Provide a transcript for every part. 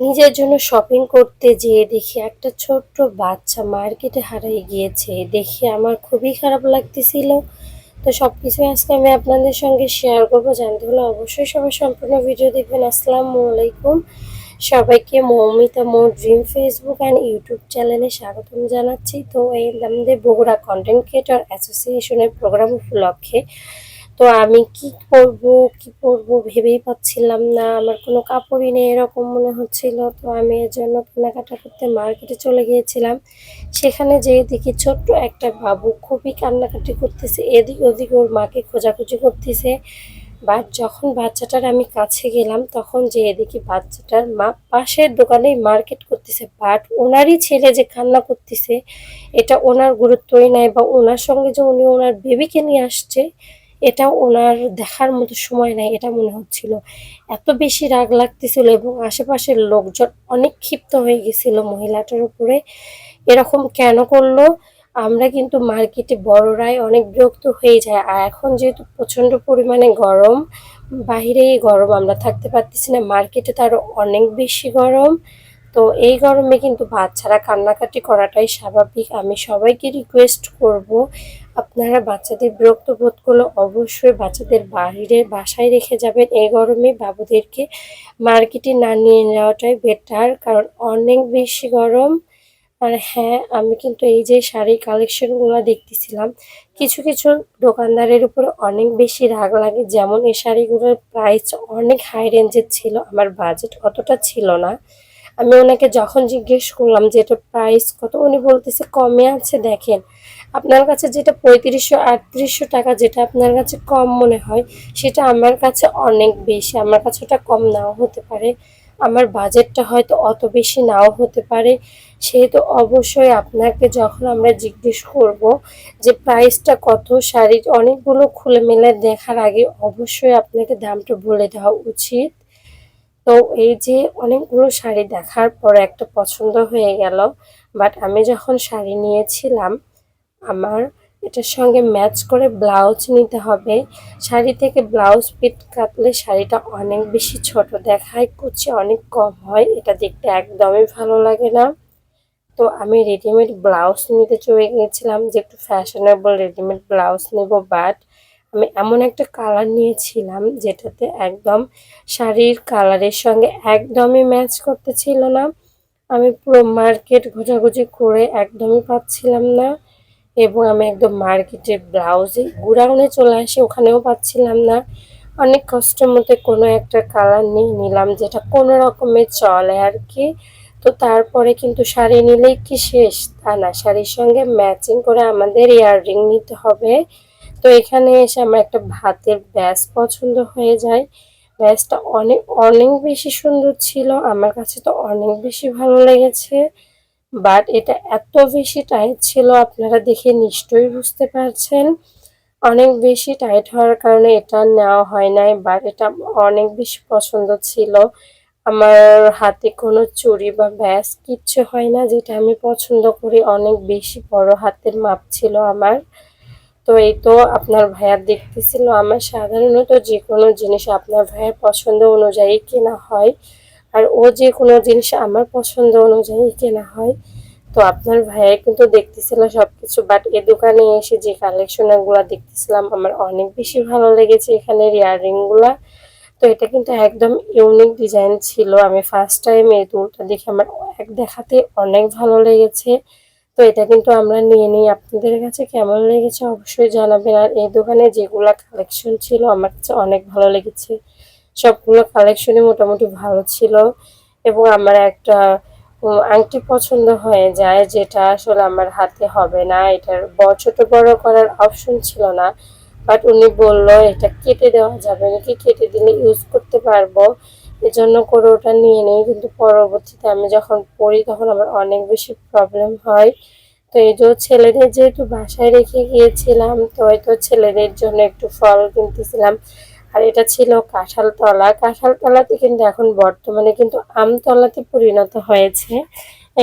নিজের জন্য শপিং করতে যেয়ে দেখি একটা ছোট্ট বাচ্চা মার্কেটে হারিয়ে গিয়েছে। দেখে আমার খুবই খারাপ লাগতেছিল। তো সবকিছু আজকে আমি আপনাদের সঙ্গে শেয়ার করব। জানতে হলে অবশ্যই সবাই সম্পূর্ণ ভিডিও দেখবেন। আসসালামু আলাইকুম। সবাইকে মৌমিতা মোর ড্রিম ফেসবুক অ্যান্ড ইউটিউব চ্যানেলে স্বাগতম জানাচ্ছি। তো এই আমাদের বগুড়া কন্টেন্ট ক্রিয়েটর অ্যাসোসিয়েশনের প্রোগ্রাম উপলক্ষে তো আমি কি পরব ভেবেই পাচ্ছিলাম না। আমার কোনো কাপড়ই নেই এরকম মনে হচ্ছিল। তো আমি এর জন্য কেনাকাটা করতে মার্কেটে চলে গিয়েছিলাম। সেখানে যেয়ে দেখি ছোট্ট একটা বাবু খুবই কান্নাকাটি করতেছে, এদিক ওদিক ওর মাকে খোঁজাখুঁজি করতেছে। বাট যখন বাচ্চাটার আমি কাছে গেলাম তখন যেয়ে দেখি বাচ্চাটার মা পাশের দোকানেই মার্কেট করতেছে। বাট ওনারই ছেলে যে কান্না করতেছে এটা ওনার গুরুত্বই নাই, বা ওনার সঙ্গে যে উনি ওনার বেবিকে নিয়ে আসছে এটা ওনার দেখার মতো সময় নাই, এটা মনে হচ্ছিল। এত বেশি রাগ লাগতেছিল এবং আশেপাশের লোকজন অনেক ক্ষিপ্ত হয়ে গেছিল মহিলাটার উপরে। এরকম কেন করলো? আমরা কিন্তু মার্কেটে বড়রাই অনেক বিরক্ত হয়ে যায়। আর এখন যেহেতু প্রচণ্ড পরিমাণে গরম, বাহিরেই গরম, আমরা থাকতে পারতেছি না, মার্কেটে তো আরও অনেক বেশি গরম। তো এই গরমে কিন্তু বাচ্চারা কান্নাকাটি করাটাই স্বাভাবিক। আমি সবাইকে রিকোয়েস্ট করব, আপনারা বাচ্চাদের বিরক্ত বোধ করলে অবশ্যই বাচ্চাদের বাসায় রেখে যাবেন। এই গরমে বাবুদেরকে মার্কেটে না নিয়ে যাওয়াটাই বেটার, কারণ অনেক বেশি গরম। আর হ্যাঁ, আমি কিন্তু এই যে শাড়ির কালেকশনগুলো দেখতেছিলাম, কিছু কিছু দোকানদারের উপরে অনেক বেশি রাগ লাগে। যেমন এই শাড়িগুলোর প্রাইস অনেক হাই রেঞ্জের ছিল, আমার বাজেট অতটা ছিল না। আমি ওনাকে যখন জিজ্ঞেস করলাম যে এটার প্রাইস কত, উনি বলতেছে কমে আছে, দেখেন আপনার কাছে যেটা 3500-3800 টাকা, যেটা আপনার কাছে কম মনে হয় সেটা আমার কাছে অনেক বেশি। আমার কাছে ওটা কম নাও হতে পারে, আমার বাজেটটা হয়তো অত বেশি নাও হতে পারে। সেহেতু অবশ্যই আপনাকে যখন আমরা জিজ্ঞেস করব যে প্রাইসটা কত, শাড়ির অনেকগুলো খুলে মেলে দেখার আগে অবশ্যই আপনাকে দামটা বলে দেওয়া উচিত। তো এই যে অনেকগুলো শাড়ি দেখার পরে একটা পছন্দ হয়ে গেল। বাট আমি যখন শাড়ি নিয়েছিলাম, আমার এটার সঙ্গে ম্যাচ করে ব্লাউজ নিতে হবে। শাড়ি থেকে ব্লাউজ পিট কাটলে শাড়িটা অনেক বেশি ছোট দেখায়, কুচি অনেক কম হয়, এটা দেখতে একদমই ভালো লাগে না। তো আমি রেডিমেড ব্লাউজ নিতে চলে গিয়েছিলাম যে একটু ফ্যাশনেবল রেডিমেড ব্লাউজ নেব। বাট আমি এমন একটা কালার নিয়েছিলাম যেটাতে একদম শাড়ির কালারের সঙ্গে একদমই ম্যাচ করতেছিল না। আমি পুরো মার্কেট ঘোরাঘুরি করে একদমই পাচ্ছিলাম না, এবং আমি একদম মার্কেটের ব্লাউজে গোডাউনে চলে আসি, ওখানেও পাচ্ছিলাম না। অনেক কষ্টের মধ্যে কোনো একটা কালার নিয়ে নিলাম যেটা কোনো রকমের চলে আর কি। তো তারপরে কিন্তু শাড়ি নিলেই কি শেষ? তা না, শাড়ির সঙ্গে ম্যাচিং করে আমাদের ইয়াররিং নিতে হবে। তো এখানে এসে আমার একটা ভাতের ব্যাস পছন্দ হয়ে যায়। ব্যাসটা অনেক অনেক বেশি সুন্দর ছিল, আমার কাছে তো অনেক বেশি ভালো লেগেছে। বাট এটা এত বেশি টাইট ছিল, আপনারা দেখে নিশ্চয়ই বুঝতে পারছেন। অনেক বেশি টাইট হওয়ার কারণে এটা নেওয়া হয় নাই। বাট এটা অনেক বেশি পছন্দ ছিল। আমার হাতে কোনো চুড়ি বা ব্যাস কিচ্ছু হয় না, যেটা আমি পছন্দ করি। অনেক বেশি বড় হাতের মাপ ছিল আমার। তো এই তো আপনার ভাইয়া দেখতেছিল। আমার সাধারণত যে কোনো জিনিস আপনার ভাইয়ের পছন্দ অনুযায়ী কেনা হয়, আর ও যে কোনো জিনিস আমার পছন্দ অনুযায়ী কেনা হয়। তো আপনার ভাইয়া কিন্তু দেখতেছিল সবকিছু। বাট এ দোকানে এসে যে কালেকশনগুলো দেখতেছিলাম আমার অনেক বেশি ভালো লেগেছে এখানের ইয়াররিংগুলা। তো এটা কিন্তু একদম ইউনিক ডিজাইন ছিল। আমি ফার্স্ট টাইম এই দুলটা দেখে আমার এক দেখাতে অনেক ভালো লেগেছে। তো এটা কিন্তু আমরা নিয়ে নিই। আপনাদের কাছে কেমন লেগেছে অবশ্যই জানাবেন। আর এই দোকানে যেগুলো কালেকশন ছিল আমার কাছে অনেক ভালো লেগেছে, সবগুলো কালেকশনই মোটামুটি ভালো ছিল। এবং আমার একটা আংটি পছন্দ হয়ে যায়, যেটা আসলে আমার হাতে হবে না, এটার ছোট বড় করার অপশন ছিল না। বাট উনি বলল এটা কেটে দেওয়া যাবে নাকি, কেটে দিলে ইউজ করতে পারবো, এজন্য করে ওটা নিয়ে নেই। কিন্তু পরবর্তীতে আমি যখন পড়ি তখন আমার অনেক বেশি প্রবলেম হয়। তো এই যে ছেলেদের যেহেতু বাসায় রেখে গিয়েছিলাম, তো হয়তো ছেলেদের জন্য একটু ফল কিনতেছিলাম। আর এটা ছিল কাঁঠালতলা। কাঁঠালতলাতে কিন্তু এখন বর্তমানে কিন্তু আমতলাতে পরিণত হয়েছে।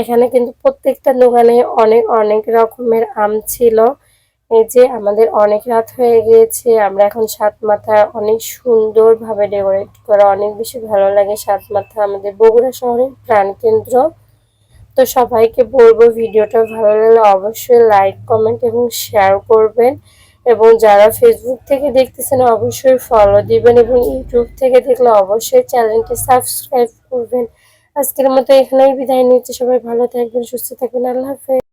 এখানে কিন্তু প্রত্যেকটা দোকানে অনেক অনেক রকমের আম ছিল, এই যে আমাদের অনেক রাত হয়ে গিয়েছে, আমরা এখন সাতমাথা অনেক সুন্দরভাবে ডেকোরেট করা, অনেক বেশি ভালো লাগে। সাতমাথা আমাদের বগুড়া শহরের প্রাণকেন্দ্র। তো সবাইকে বলবো ভিডিওটা ভালো লাগলে অবশ্যই লাইক, কমেন্ট এবং শেয়ার করবেন, এবং যারা ফেসবুক থেকে দেখতেছেন অবশ্যই ফলো দিবেন, এবং ইউটিউব থেকে দেখলে অবশ্যই চ্যানেলটি সাবস্ক্রাইব করবেন। আজকের মতো এখানেই বিদায় নিচ্ছি। সবাই ভালো থাকবেন, সুস্থ থাকবেন। আল্লাহ হাফেজ।